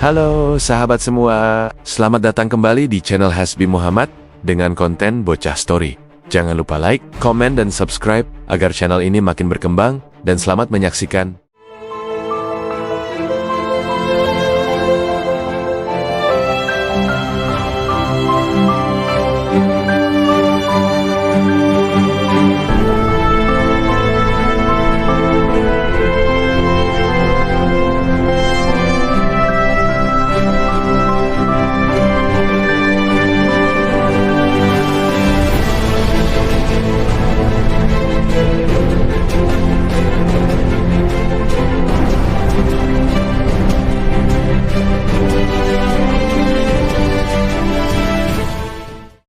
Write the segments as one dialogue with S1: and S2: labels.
S1: Halo sahabat semua, selamat datang kembali di channel Hasbi Muhammad dengan konten Bocah Story. Jangan lupa like, komen, dan subscribe agar channel ini makin berkembang, dan selamat menyaksikan.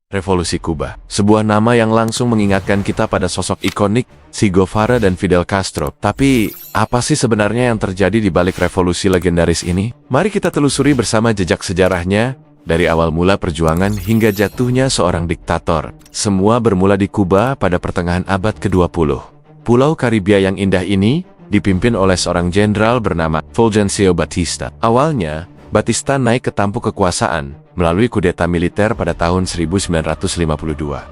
S1: Revolusi Kuba, sebuah nama yang langsung mengingatkan kita pada sosok ikonik Che Guevara dan Fidel Castro. Tapi, apa sih sebenarnya yang terjadi di balik revolusi legendaris ini? Mari kita telusuri bersama jejak sejarahnya, dari awal mula perjuangan hingga jatuhnya seorang diktator. Semua bermula di Kuba pada pertengahan abad ke-20. Pulau Karibia yang indah ini dipimpin oleh seorang jenderal bernama Fulgencio Batista. Awalnya, Batista naik ke tampuk kekuasaan melalui kudeta militer pada tahun 1952,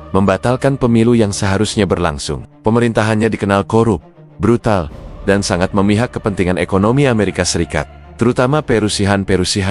S1: membatalkan pemilu yang seharusnya berlangsung. Pemerintahannya dikenal korup, brutal, dan sangat memihak kepentingan ekonomi Amerika Serikat, terutama perusahaan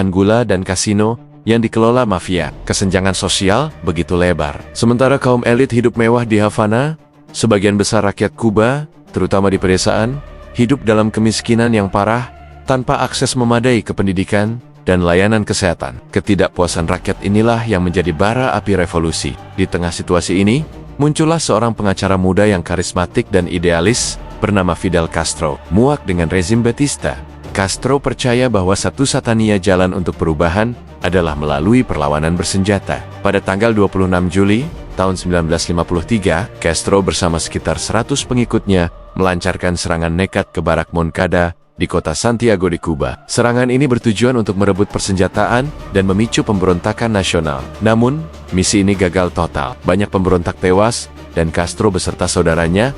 S1: gula dan kasino yang dikelola mafia. Kesenjangan sosial begitu lebar. Sementara kaum elit hidup mewah di Havana, sebagian besar rakyat Kuba, terutama di pedesaan, hidup dalam kemiskinan yang parah, tanpa akses memadai ke pendidikan dan layanan kesehatan. Ketidakpuasan rakyat inilah yang menjadi bara api revolusi. Di tengah situasi ini, muncullah seorang pengacara muda yang karismatik dan idealis bernama Fidel Castro. Muak dengan rezim Batista, Castro percaya bahwa satu-satunya jalan untuk perubahan adalah melalui perlawanan bersenjata. Pada tanggal 26 Juli tahun 1953, Castro bersama sekitar 100 pengikutnya melancarkan serangan nekat ke Barak Moncada di kota Santiago di Kuba. Serangan ini bertujuan untuk merebut persenjataan dan memicu pemberontakan nasional. Namun, misi ini gagal total. Banyak pemberontak tewas, dan Castro beserta saudaranya,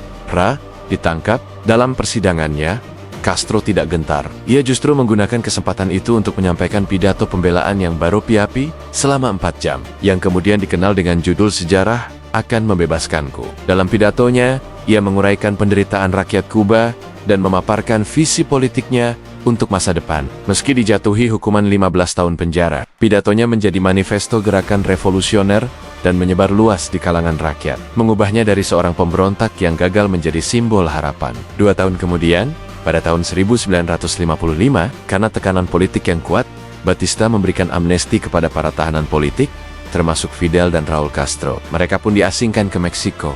S1: ditangkap. Dalam persidangannya, Castro tidak gentar. Ia justru menggunakan kesempatan itu untuk menyampaikan pidato pembelaan yang baru piapi selama 4 jam, yang kemudian dikenal dengan judul sejarah akan membebaskanku. Dalam pidatonya, ia menguraikan penderitaan rakyat Kuba dan memaparkan visi politiknya untuk masa depan. Meski dijatuhi hukuman 15 tahun penjara, pidatonya menjadi manifesto gerakan revolusioner dan menyebar luas di kalangan rakyat, mengubahnya dari seorang pemberontak yang gagal menjadi simbol harapan. 2 tahun kemudian, pada tahun 1955, karena tekanan politik yang kuat, Batista memberikan amnesti kepada para tahanan politik, termasuk Fidel dan Raul Castro. Mereka pun diasingkan ke Meksiko.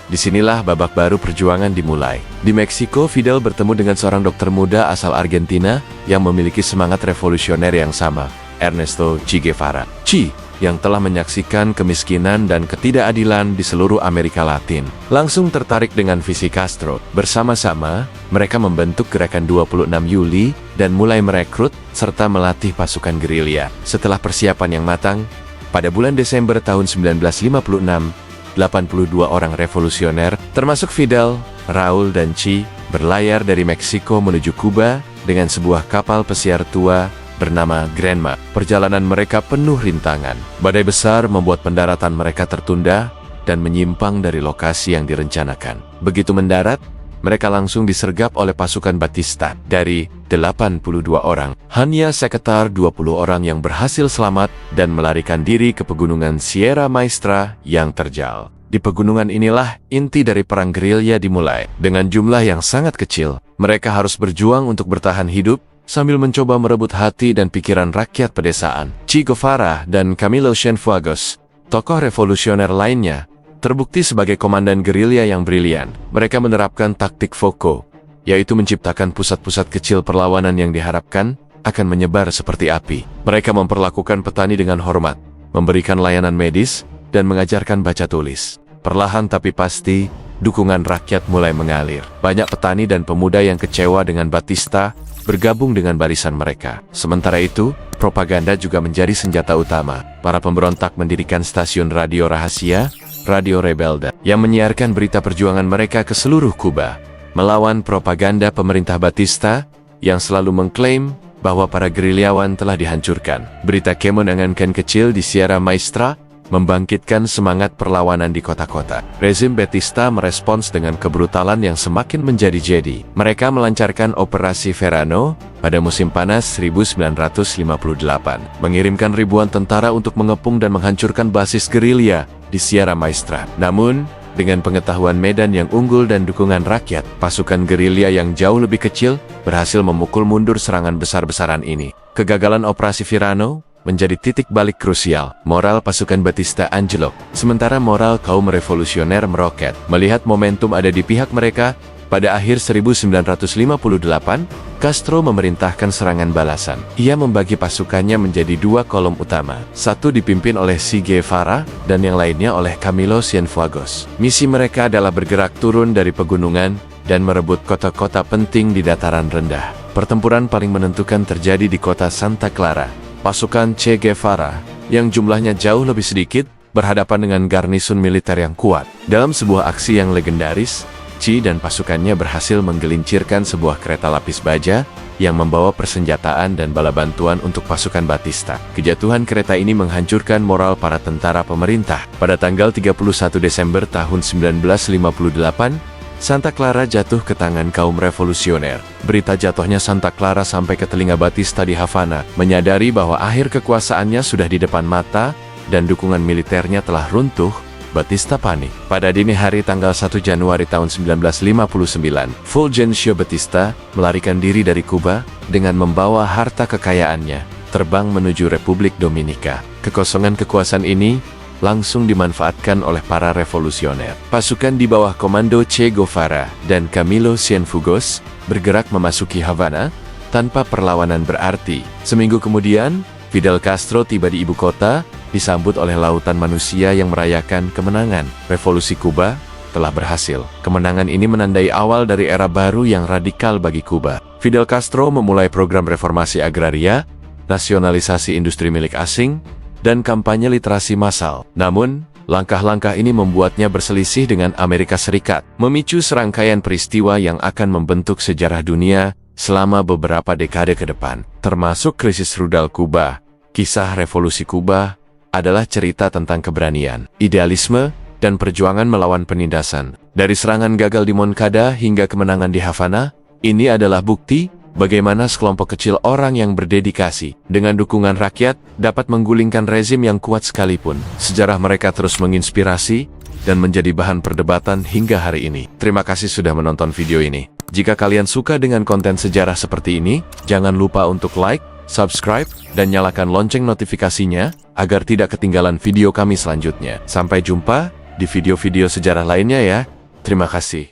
S1: Disinilah babak baru perjuangan dimulai. Di Meksiko, Fidel bertemu dengan seorang dokter muda asal Argentina yang memiliki semangat revolusioner yang sama, Ernesto Che Guevara. Che, yang telah menyaksikan kemiskinan dan ketidakadilan di seluruh Amerika Latin, langsung tertarik dengan visi Castro. Bersama-sama, mereka membentuk gerakan 26 Juli dan mulai merekrut serta melatih pasukan gerilya. Setelah persiapan yang matang, pada bulan Desember tahun 1956, 82 orang revolusioner, termasuk Fidel, Raul, dan Che, berlayar dari Meksiko menuju Kuba dengan sebuah kapal pesiar tua bernama Granma. Perjalanan mereka penuh rintangan. Badai besar membuat pendaratan mereka tertunda dan menyimpang dari lokasi yang direncanakan. Begitu mendarat, mereka langsung disergap oleh pasukan Batista. Dari 82 orang, hanya sekitar 20 orang yang berhasil selamat dan melarikan diri ke pegunungan Sierra Maestra yang terjal. Di pegunungan inilah inti dari perang gerilya dimulai. Dengan jumlah yang sangat kecil, mereka harus berjuang untuk bertahan hidup sambil mencoba merebut hati dan pikiran rakyat pedesaan. Che Guevara dan Camilo Cienfuegos, tokoh revolusioner lainnya, terbukti sebagai komandan gerilya yang brilian. Mereka menerapkan taktik FOCO, yaitu menciptakan pusat-pusat kecil perlawanan yang diharapkan akan menyebar seperti api. Mereka memperlakukan petani dengan hormat, memberikan layanan medis, dan mengajarkan baca tulis. Perlahan tapi pasti, dukungan rakyat mulai mengalir. Banyak petani dan pemuda yang kecewa dengan Batista bergabung dengan barisan mereka. Sementara itu, propaganda juga menjadi senjata utama. Para pemberontak mendirikan stasiun radio rahasia, Radio Rebelda, yang menyiarkan berita perjuangan mereka ke seluruh Kuba, melawan propaganda pemerintah Batista yang selalu mengklaim bahwa para gerilyawan telah dihancurkan. Berita kemenangan kecil di Sierra Maestra membangkitkan semangat perlawanan di kota-kota. Rezim Batista merespons dengan kebrutalan yang semakin menjadi-jadi. Mereka melancarkan Operasi Verano pada musim panas 1958, mengirimkan ribuan tentara untuk mengepung dan menghancurkan basis gerilya di Sierra Maestra. Namun, dengan pengetahuan medan yang unggul dan dukungan rakyat, pasukan gerilya yang jauh lebih kecil berhasil memukul mundur serangan besar-besaran ini. Kegagalan Operasi Verano menjadi titik balik krusial. Moral pasukan Batista anjlok, sementara moral kaum revolusioner meroket. Melihat momentum ada di pihak mereka, pada akhir 1958, Castro memerintahkan serangan balasan. Ia membagi pasukannya menjadi dua kolom utama. Satu dipimpin oleh Che Guevara dan yang lainnya oleh Camilo Cienfuegos. Misi mereka adalah bergerak turun dari pegunungan dan merebut kota-kota penting di dataran rendah. Pertempuran paling menentukan terjadi di kota Santa Clara. Pasukan Che Guevara, yang jumlahnya jauh lebih sedikit, berhadapan dengan garnisun militer yang kuat. Dalam sebuah aksi yang legendaris, Che dan pasukannya berhasil menggelincirkan sebuah kereta lapis baja yang membawa persenjataan dan bala bantuan untuk pasukan Batista. Kejatuhan kereta ini menghancurkan moral para tentara pemerintah. Pada tanggal 31 Desember tahun 1958, Santa Clara jatuh ke tangan kaum revolusioner. Berita jatuhnya Santa Clara sampai ke telinga Batista di Havana. Menyadari bahwa akhir kekuasaannya sudah di depan mata dan dukungan militernya telah runtuh, Batista panik. Pada dini hari tanggal 1 Januari tahun 1959, Fulgencio Batista melarikan diri dari Kuba dengan membawa harta kekayaannya, terbang menuju Republik Dominika. Kekosongan kekuasaan ini langsung dimanfaatkan oleh para revolusioner. Pasukan di bawah komando Che Guevara dan Camilo Cienfuegos bergerak memasuki Havana tanpa perlawanan berarti. Seminggu kemudian, Fidel Castro tiba di ibu kota, disambut oleh lautan manusia yang merayakan kemenangan. Revolusi Kuba telah berhasil. Kemenangan ini menandai awal dari era baru yang radikal bagi Kuba. Fidel Castro memulai program reformasi agraria, nasionalisasi industri milik asing, dan kampanye literasi massal. Namun, langkah-langkah ini membuatnya berselisih dengan Amerika Serikat, memicu serangkaian peristiwa yang akan membentuk sejarah dunia selama beberapa dekade ke depan, termasuk krisis rudal Kuba. Kisah revolusi Kuba adalah cerita tentang keberanian, idealisme, dan perjuangan melawan penindasan. Dari serangan gagal di Moncada hingga kemenangan di Havana, ini adalah bukti bagaimana sekelompok kecil orang yang berdedikasi dengan dukungan rakyat dapat menggulingkan rezim yang kuat sekalipun. Sejarah mereka terus menginspirasi dan menjadi bahan perdebatan hingga hari ini. Terima kasih sudah menonton video ini. Jika kalian suka dengan konten sejarah seperti ini, jangan lupa untuk like, subscribe, dan nyalakan lonceng notifikasinya agar tidak ketinggalan video kami selanjutnya. Sampai jumpa di video-video sejarah lainnya ya. Terima kasih.